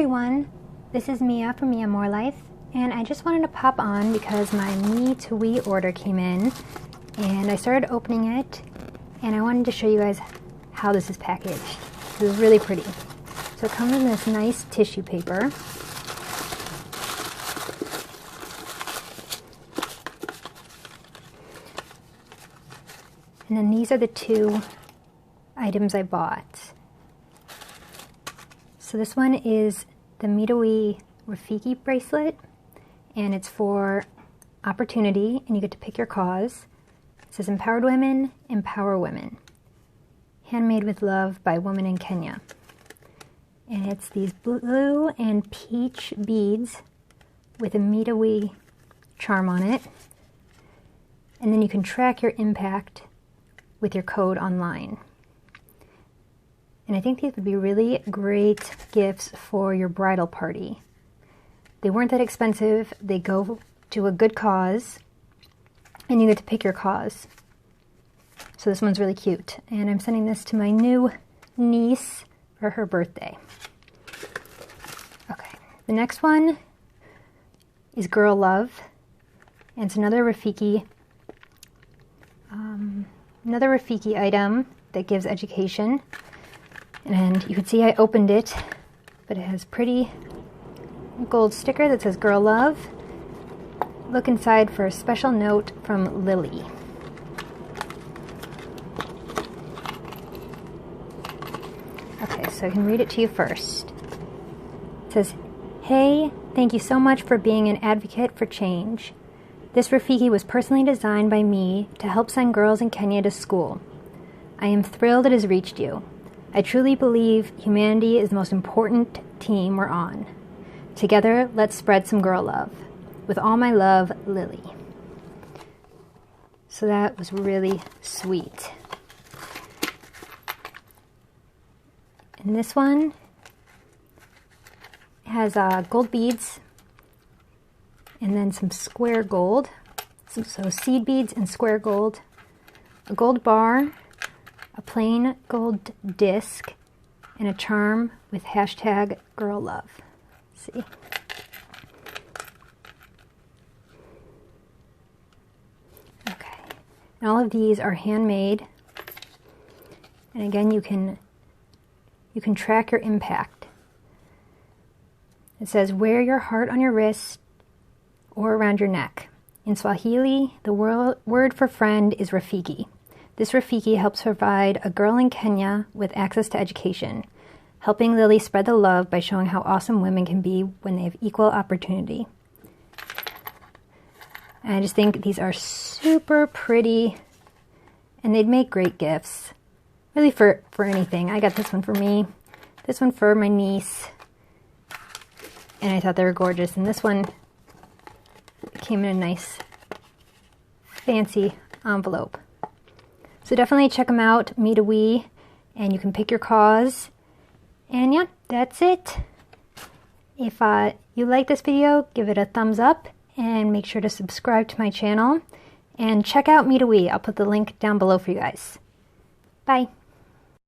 everyone, this is Mia from Mia More Life, and I just wanted to pop on because my MEtoWE order came in and I started opening it and I wanted to show you guys how this is packaged. It was really pretty. So it comes in this nice tissue paper. And then these are the two items I bought. So this one is the MEtoWE Rafiki Bracelet, and it's for opportunity, and you get to pick your cause. It says Empowered Women, Empower Women. Handmade with love by women in Kenya. And it's these blue and peach beads with a MEtoWE charm on it. And then you can track your impact with your code online. And I think these would be really great gifts for your bridal party. They weren't that expensive, they go to a good cause, and you get to pick your cause. So this one's really cute, and I'm sending this to my new niece for her birthday. Okay, the next one is Girl Love, and it's another Rafiki item that gives education. And you can see I opened it, but it has pretty gold sticker that says Girl Love. Look inside for a special note from Lily. Okay, so I can read it to you first. It says, "Hey, thank you so much for being an advocate for change. This Rafiki was personally designed by me to help send girls in Kenya to school. I am thrilled it has reached you. I truly believe humanity is the most important team we're on. Together, let's spread some girl love. With all my love, Lily." So that was really sweet. And this one has gold beads and then some square gold. So seed beads and square gold. A gold bar, a plain gold disc, and a charm with hashtag Girl Love. See? Okay. And all of these are handmade. And again, you can track your impact. It says, wear your heart on your wrist or around your neck. In Swahili, the word for friend is Rafiki. This Rafiki helps provide a girl in Kenya with access to education, helping Lily spread the love by showing how awesome women can be when they have equal opportunity. And I just think these are super pretty, and they'd make great gifts. Really for anything. I got this one for me, this one for my niece, and I thought they were gorgeous. And this one came in a nice, fancy envelope. So definitely check them out, MEtoWE, and you can pick your cause. And yeah, that's it. If you like this video, give it a thumbs up and make sure to subscribe to my channel. And check out MEtoWE. I'll put the link down below for you guys. Bye.